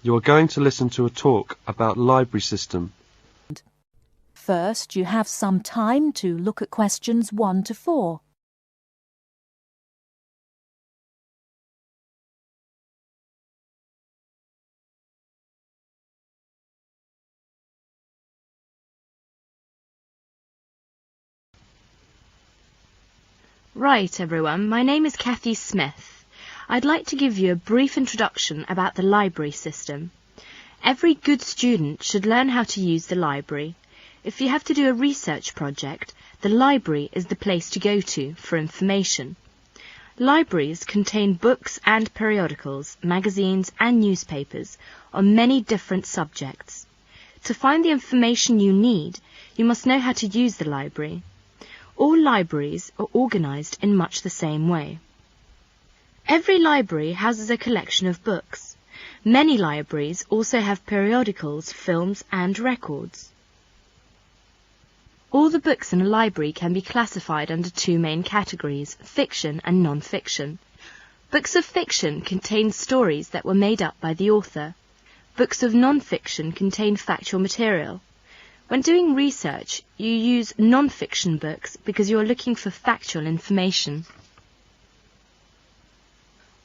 You are going to listen to a talk about library system. First, you have some time to look at questions 1 to 4. Right, everyone, my name is Kathy Smith. I'd like to give you a brief introduction about the library system. Every good student should learn how to use the library. If you have to do a research project, the library is the place to go to for information. Libraries contain books and periodicals, magazines and newspapers on many different subjects. To find the information you need, you must know how to use the library. All libraries are organised in much the same way. Every library houses a collection of books. Many libraries also have periodicals, films and records. All the books in a library can be classified under 2 main categories, fiction and non-fiction. Books of fiction contain stories that were made up by the author. Books of non-fiction contain factual material. When doing research, you use non-fiction books because you are looking for factual information.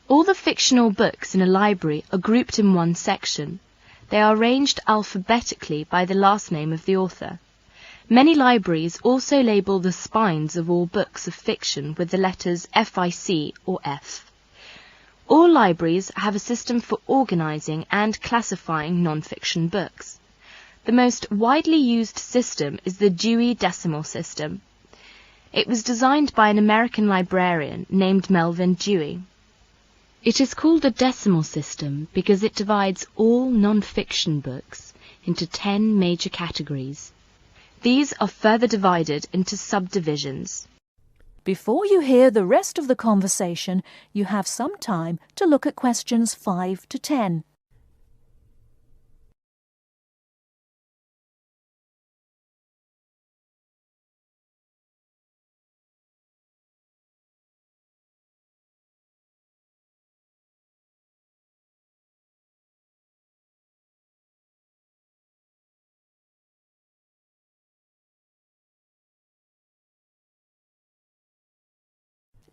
All the fictional books in a library are grouped in one section. They are arranged alphabetically by the last name of the author. Many libraries also label the spines of all books of fiction with the letters FIC or F. All libraries have a system for organising and classifying non-fiction books. The most widely used system is the Dewey Decimal System. It was designed by an American librarian named Melvin Dewey. It is called a decimal system because it divides all non-fiction books into 10 major categories. These are further divided into subdivisions. Before you hear the rest of the conversation, you have some time to look at questions 5 to 10.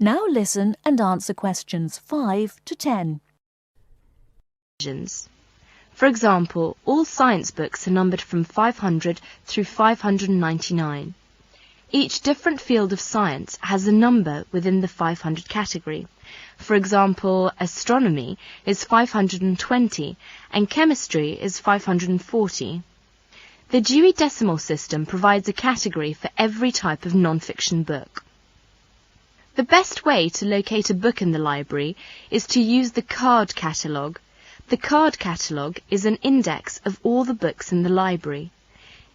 Now listen and answer questions 5 to 10. For example, all science books are numbered from 500 through 599. Each different field of science has a number within the 500 category. For example, astronomy is 520 and chemistry is 540. The Dewey Decimal System provides a category for every type of non-fiction book. The best way to locate a book in the library is to use the card catalogue. The card catalogue is an index of all the books in the library.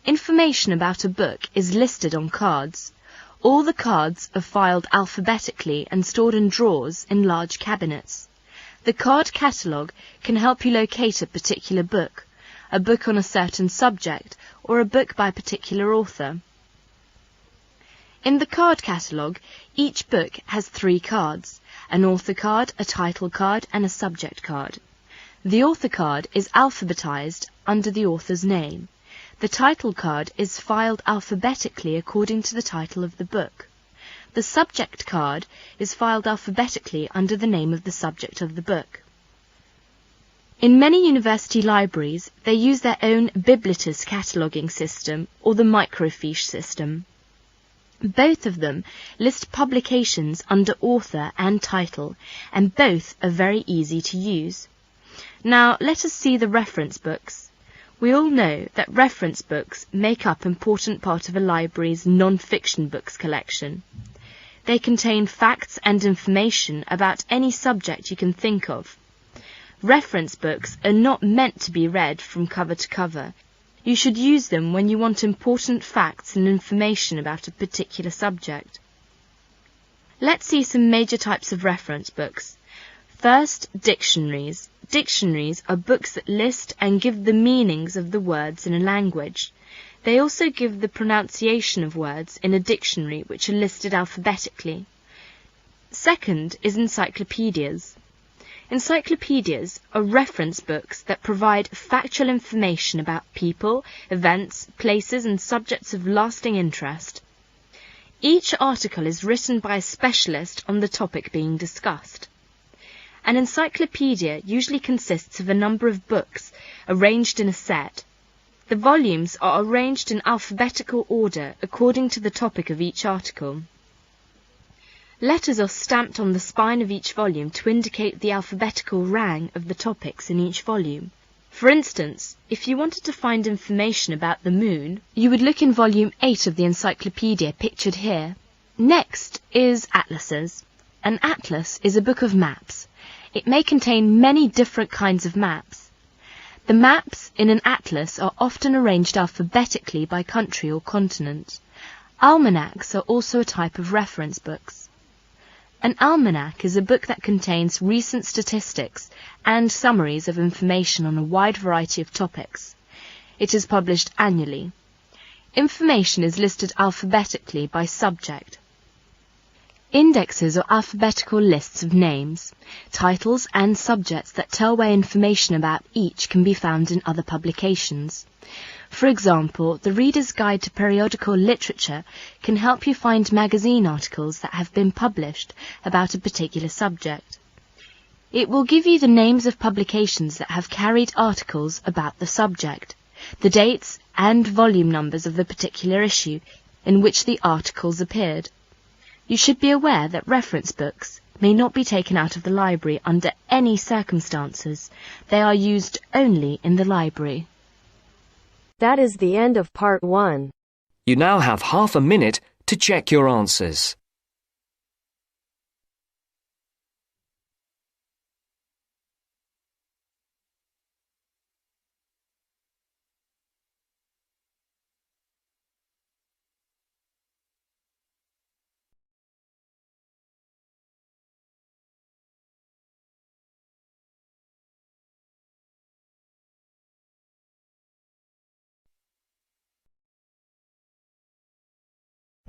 Information about a book is listed on cards. All the cards are filed alphabetically and stored in drawers in large cabinets. The card catalogue can help you locate a particular book, a book on a certain subject, or a book by a particular author. In the card catalogue, each book has 3 cards, an author card, a title card and a subject card. The author card is alphabetized under the author's name. The title card is filed alphabetically according to the title of the book. The subject card is filed alphabetically under the name of the subject of the book. In many university libraries, they use their own Biblitus cataloguing system or the microfiche system. Both of them list publications under author and title, and both are very easy to use. Now let us see the reference books. We all know that reference books make up an important part of a library's non-fiction books collection. They contain facts and information about any subject you can think of. Reference books are not meant to be read from cover to cover. You should use them when you want important facts and information about a particular subject. Let's see some major types of reference books. First, dictionaries. Dictionaries are books that list and give the meanings of the words in a language. They also give the pronunciation of words in a dictionary which are listed alphabetically. Second is encyclopedias. Encyclopedias are reference books that provide factual information about people, events, places and subjects of lasting interest. Each article is written by a specialist on the topic being discussed. An encyclopedia usually consists of a number of books arranged in a set. The volumes are arranged in alphabetical order according to the topic of each article. Letters are stamped on the spine of each volume to indicate the alphabetical rang of the topics in each volume. For instance, if you wanted to find information about the moon, you would look in volume 8 of the encyclopedia pictured here. Next is atlases. An atlas is a book of maps. It may contain many different kinds of maps. The maps in an atlas are often arranged alphabetically by country or continent. Almanacs are also a type of reference books. An almanac is a book that contains recent statistics and summaries of information on a wide variety of topics. It is published annually. Information is listed alphabetically by subject. Indexes are alphabetical lists of names, titles and subjects that tell where information about each can be found in other publications. For example, the Reader's Guide to Periodical Literature can help you find magazine articles that have been published about a particular subject. It will give you the names of publications that have carried articles about the subject, the dates and volume numbers of the particular issue in which the articles appeared. You should be aware that reference books may not be taken out of the library under any circumstances. They are used only in the library. That is the end of part 1. You now have half a minute to check your answers.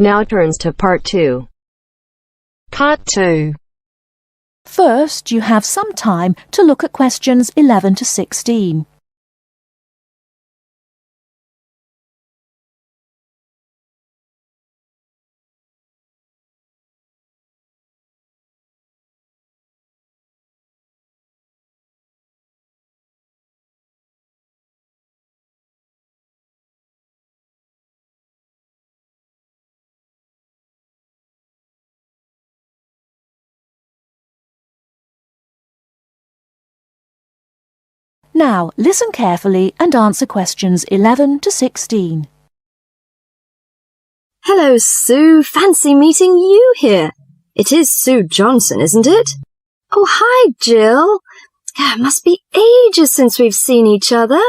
Now turns to part 2. Part 2. First, you have some time to look at questions 11 to 16. Now, listen carefully and answer questions 11 to 16. Hello, Sue. Fancy meeting you here. It is Sue Johnson, isn't it? Oh, hi, Jill. Must be ages since we've seen each other.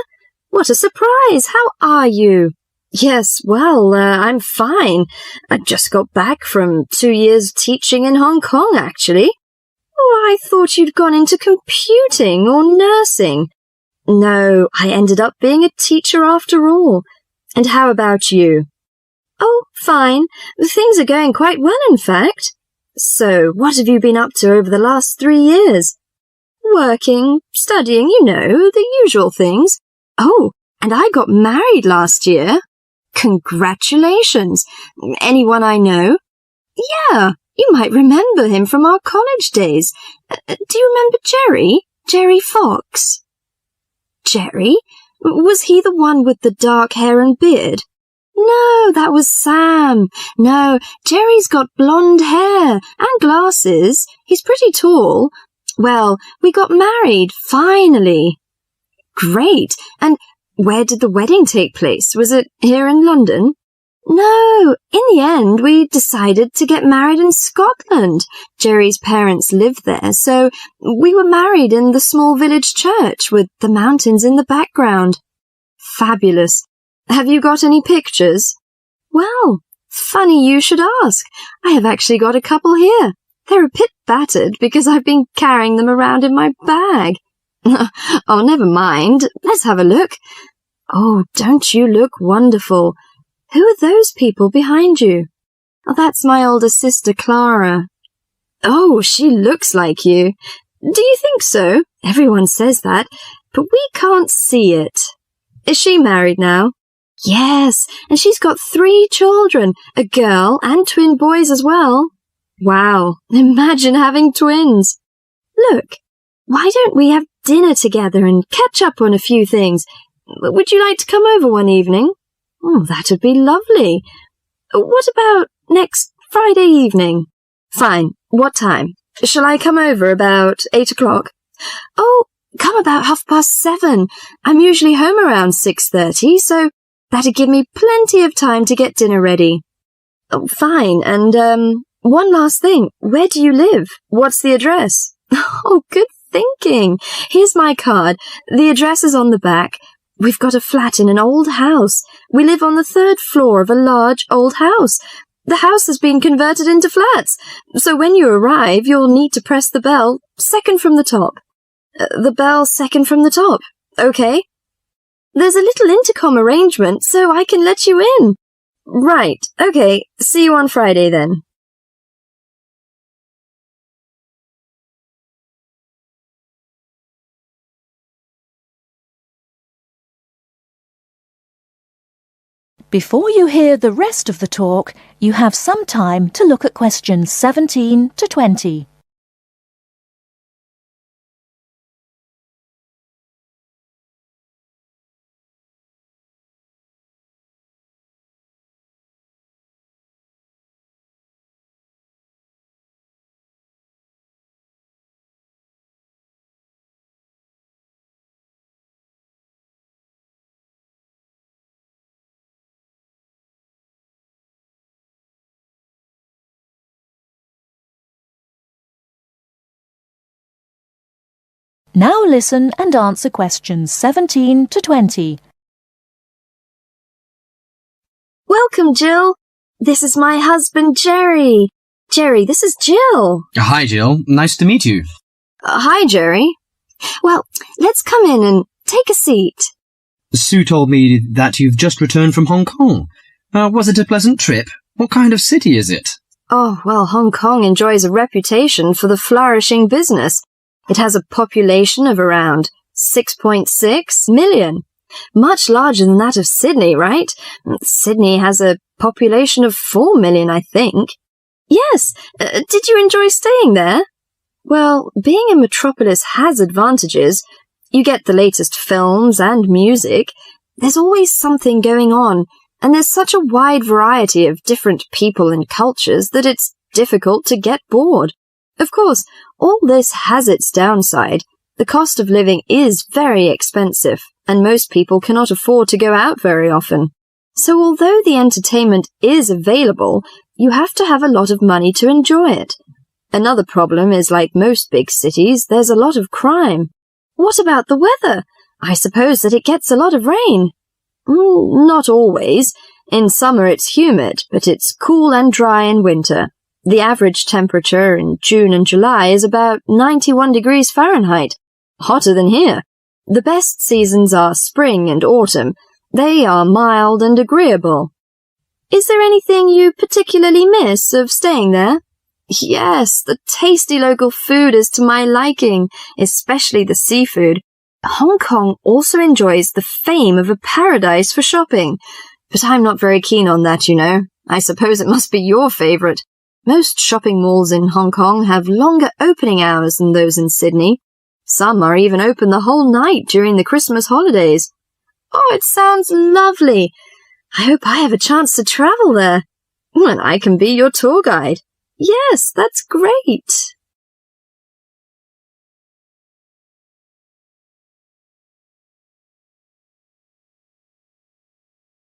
What a surprise. How are you? Yes, well, I'm fine. I just got back from 2 years teaching in Hong Kong, actually. Oh, I thought you'd gone into computing or nursing. No, I ended up being a teacher after all. And how about you? Oh, fine. Things are going quite well, in fact. So, what have you been up to over the last 3 years? Working, studying, you know, the usual things. Oh, and I got married last year. Congratulations. Anyone I know? Yeah, you might remember him from our college days. Do you remember Jerry? Jerry Fox? Jerry? Was he the one with the dark hair and beard? No, that was Sam. No, Jerry's got blonde hair and glasses. He's pretty tall. Well, we got married, finally. Great. And where did the wedding take place? Was it here in London? No, in the end, we decided to get married in Scotland. Jerry's parents lived there, so we were married in the small village church with the mountains in the background. Fabulous. Have you got any pictures? Well, funny you should ask. I have actually got a couple here. They're a bit battered because I've been carrying them around in my bag. Oh, never mind. Let's have a look. Oh, don't you look wonderful? Who are those people behind you? Oh, that's my older sister, Clara. Oh, she looks like you. Do you think so? Everyone says that, but we can't see it. Is she married now? Yes, and she's got 3 children, a girl and twin boys as well. Wow, imagine having twins. Look, why don't we have dinner together and catch up on a few things? Would you like to come over one evening? Oh, that would be lovely. What about next Friday evening? Fine. What time? Shall I come over about 8 o'clock? Oh, come about 7:30. I'm usually home around 6:30, so that'd give me plenty of time to get dinner ready. Oh, fine. And, one last thing. Where do you live? What's the address? Oh, good thinking. Here's my card. The address is on the back. We've got a flat in an old house. We live on the 3rd floor of a large old house. The house has been converted into flats, so when you arrive, you'll need to press the bell, second from the top. The bell second from the top. Okay? There's a little intercom arrangement, so I can let you in. Right. Okay. See you on Friday, then. Before you hear the rest of the talk, you have some time to look at questions 17 to 20. Now listen and answer questions 17 to 20. Welcome, Jill. This is my husband, Jerry. Jerry, this is Jill. Hi, Jill. Nice to meet you. Hi, Jerry. Well, let's come in and take a seat. Sue told me that you've just returned from Hong Kong. Was it a pleasant trip? What kind of city is it? Oh, well, Hong Kong enjoys a reputation for the flourishing business. It has a population of around 6.6 million. Much larger than that of Sydney, right? Sydney has a population of 4 million, I think. Yes. Did you enjoy staying there? Well, being a metropolis has advantages. You get the latest films and music. There's always something going on, and there's such a wide variety of different people and cultures that it's difficult to get bored. Of course, all this has its downside. The cost of living is very expensive, and most people cannot afford to go out very often. So although the entertainment is available, you have to have a lot of money to enjoy it. Another problem is, like most big cities, there's a lot of crime. What about the weather? I suppose that it gets a lot of rain. Not always. In summer it's humid, but it's cool and dry in winter. The average temperature in June and July is about 91 degrees Fahrenheit. Hotter than here. The best seasons are spring and autumn. They are mild and agreeable. Is there anything you particularly miss of staying there? Yes, the tasty local food is to my liking, especially the seafood. Hong Kong also enjoys the fame of a paradise for shopping. But I'm not very keen on that, you know. I suppose it must be your favourite. Most shopping malls in Hong Kong have longer opening hours than those in Sydney. Some are even open the whole night during the Christmas holidays. Oh, it sounds lovely. I hope I have a chance to travel there. And I can be your tour guide. Yes, that's great.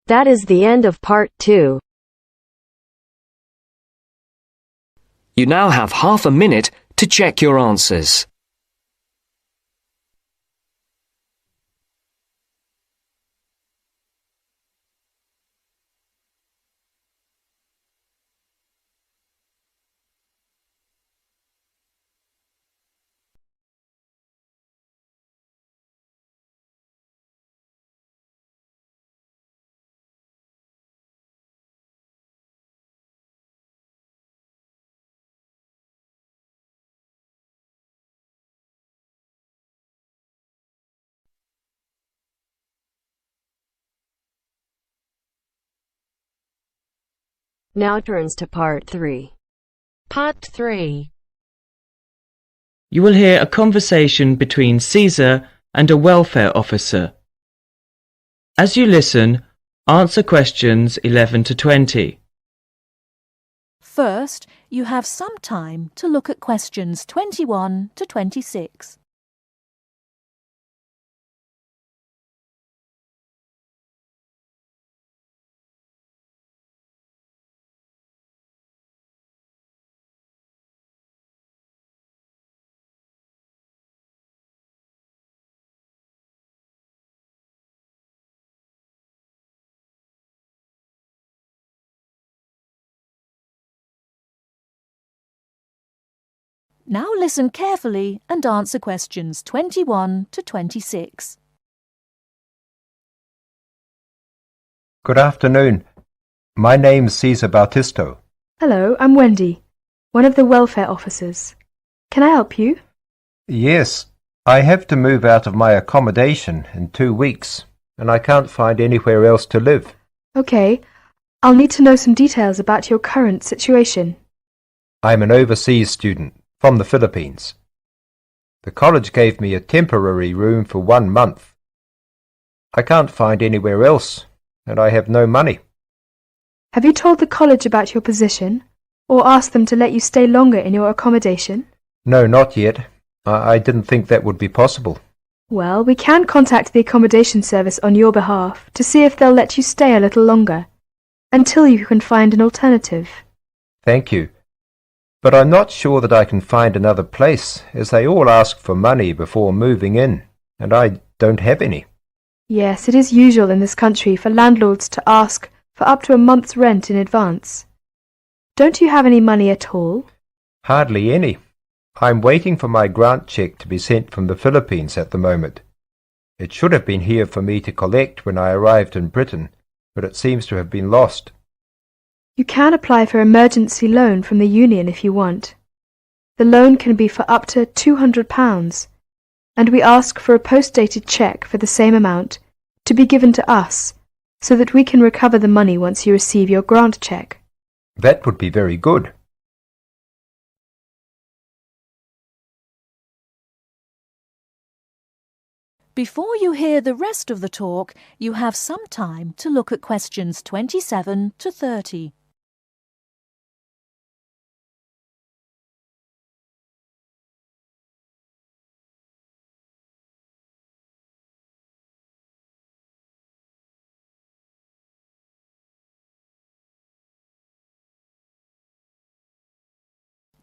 That is the end of part 2. You now have half a minute to check your answers. Now turns to part 3. Part 3. You will hear a conversation between Caesar and a welfare officer. As you listen, answer questions 11 to 20. First, you have some time to look at questions 21 to 26. Now listen carefully and answer questions 21 to 26. Good afternoon. My name's Cesar Bautisto. Hello, I'm Wendy, one of the welfare officers. Can I help you? Yes, I have to move out of my accommodation in 2 weeks, and I can't find anywhere else to live. Okay, I'll need to know some details about your current situation. I'm an overseas student from the Philippines. The college gave me a temporary room for 1 month. I can't find anywhere else, and I have no money. Have you told the college about your position, or asked them to let you stay longer in your accommodation? No, not yet. I didn't think that would be possible. Well, we can contact the accommodation service on your behalf to see if they'll let you stay a little longer, until you can find an alternative. Thank you. But I'm not sure that I can find another place, as they all ask for money before moving in, and I don't have any. Yes, it is usual in this country for landlords to ask for up to a month's rent in advance. Don't you have any money at all? Hardly any. I'm waiting for my grant cheque to be sent from the Philippines at the moment. It should have been here for me to collect when I arrived in Britain, but it seems to have been lost. You can apply for emergency loan from the union if you want. The loan can be for up to £200, and we ask for a post-dated cheque for the same amount to be given to us, so that we can recover the money once you receive your grant cheque. That would be very good. Before you hear the rest of the talk, you have some time to look at questions 27 to 30.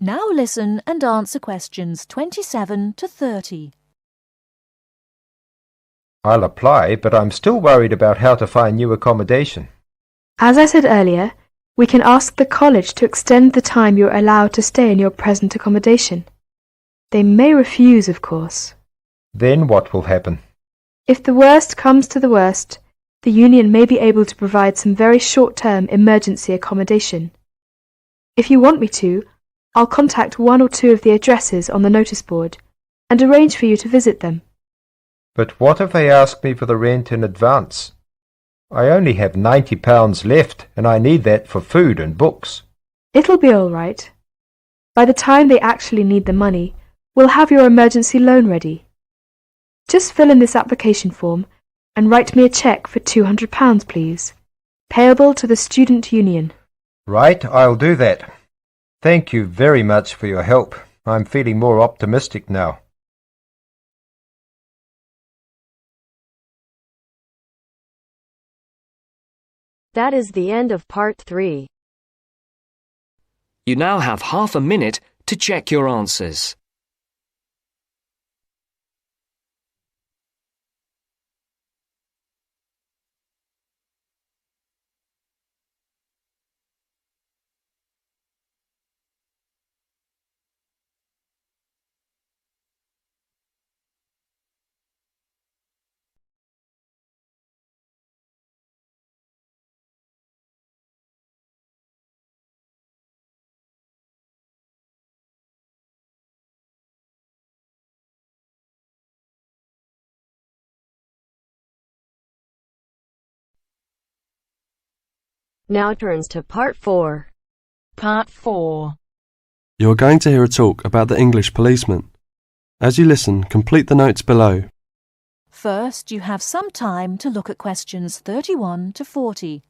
Now listen and answer questions 27 to 30. I'll apply, but I'm still worried about how to find new accommodation. As I said earlier, we can ask the college to extend the time you're allowed to stay in your present accommodation. They may refuse, of course. Then what will happen? If the worst comes to the worst, the union may be able to provide some very short-term emergency accommodation. If you want me to, I'll contact 1 or 2 of the addresses on the notice board and arrange for you to visit them. But what if they ask me for the rent in advance? I only have £90 left, and I need that for food and books. It'll be all right. By the time they actually need the money, we'll have your emergency loan ready. Just fill in this application form and write me a cheque for £200, please, payable to the student union. Right, I'll do that. Thank you very much for your help. I'm feeling more optimistic now. That is the end of part 3. You now have half a minute to check your answers. Now turns to Part 4. Part 4. You are going to hear a talk about the English policeman. As you listen, complete the notes below. First, you have some time to look at questions 31 to 40.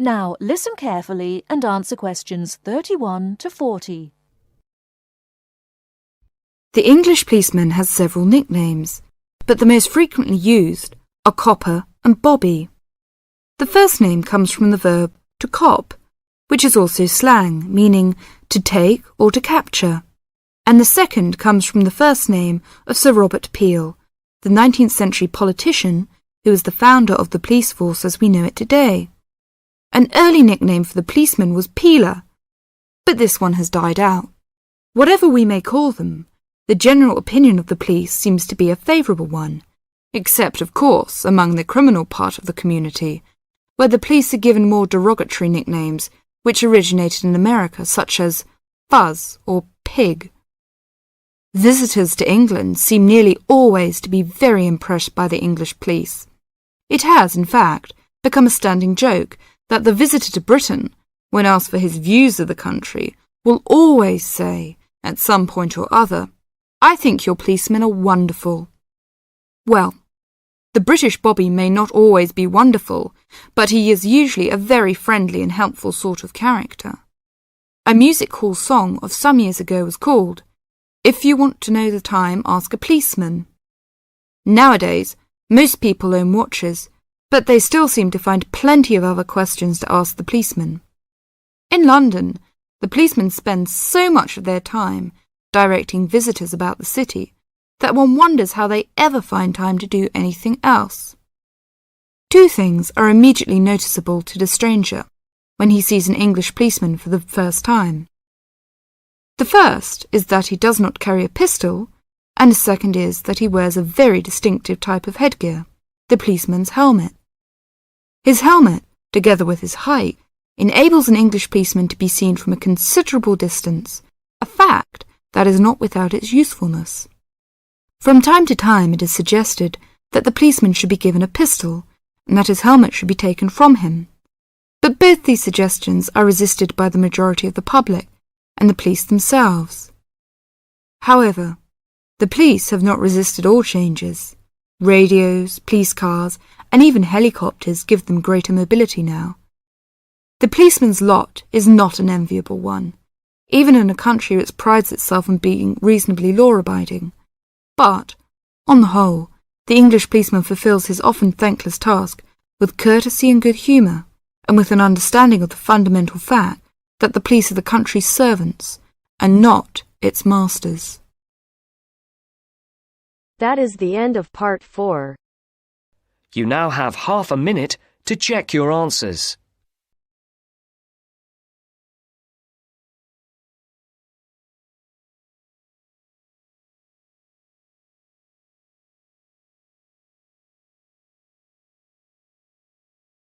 Now listen carefully and answer questions 31 to 40. The English policeman has several nicknames, but the most frequently used are copper and bobby. The first name comes from the verb to cop, which is also slang, meaning to take or to capture, and the second comes from the first name of Sir Robert Peel, the 19th century politician who was the founder of the police force as we know it today. An early nickname for the policeman was Peeler, but this one has died out. Whatever we may call them, the general opinion of the police seems to be a favourable one, except, of course, among the criminal part of the community, where the police are given more derogatory nicknames which originated in America, such as Fuzz or Pig. Visitors to England seem nearly always to be very impressed by the English police. It has, in fact, become a standing joke that the visitor to Britain, when asked for his views of the country, will always say, at some point or other, "I think your policemen are wonderful." Well, the British bobby may not always be wonderful, but he is usually a very friendly and helpful sort of character. A music hall song of some years ago was called, "If you want to know the time, ask a policeman." Nowadays, most people own watches, but they still seem to find plenty of other questions to ask the policeman. In London, the policemen spend so much of their time directing visitors about the city that one wonders how they ever find time to do anything else. Two things are immediately noticeable to the stranger when he sees an English policeman for the first time. The first is that he does not carry a pistol, and the second is that he wears a very distinctive type of headgear, the policeman's helmet. His helmet, together with his height, enables an English policeman to be seen from a considerable distance, a fact that is not without its usefulness. From time to time it is suggested that the policeman should be given a pistol, and that his helmet should be taken from him. But both these suggestions are resisted by the majority of the public and the police themselves. However, the police have not resisted all changes. Radios, police cars, and even helicopters give them greater mobility now. The policeman's lot is not an enviable one, even in a country which prides itself on being reasonably law-abiding. But, on the whole, the English policeman fulfills his often thankless task with courtesy and good humour, and with an understanding of the fundamental fact that the police are the country's servants, and not its masters. That is the end of Part 4. You now have half a minute to check your answers.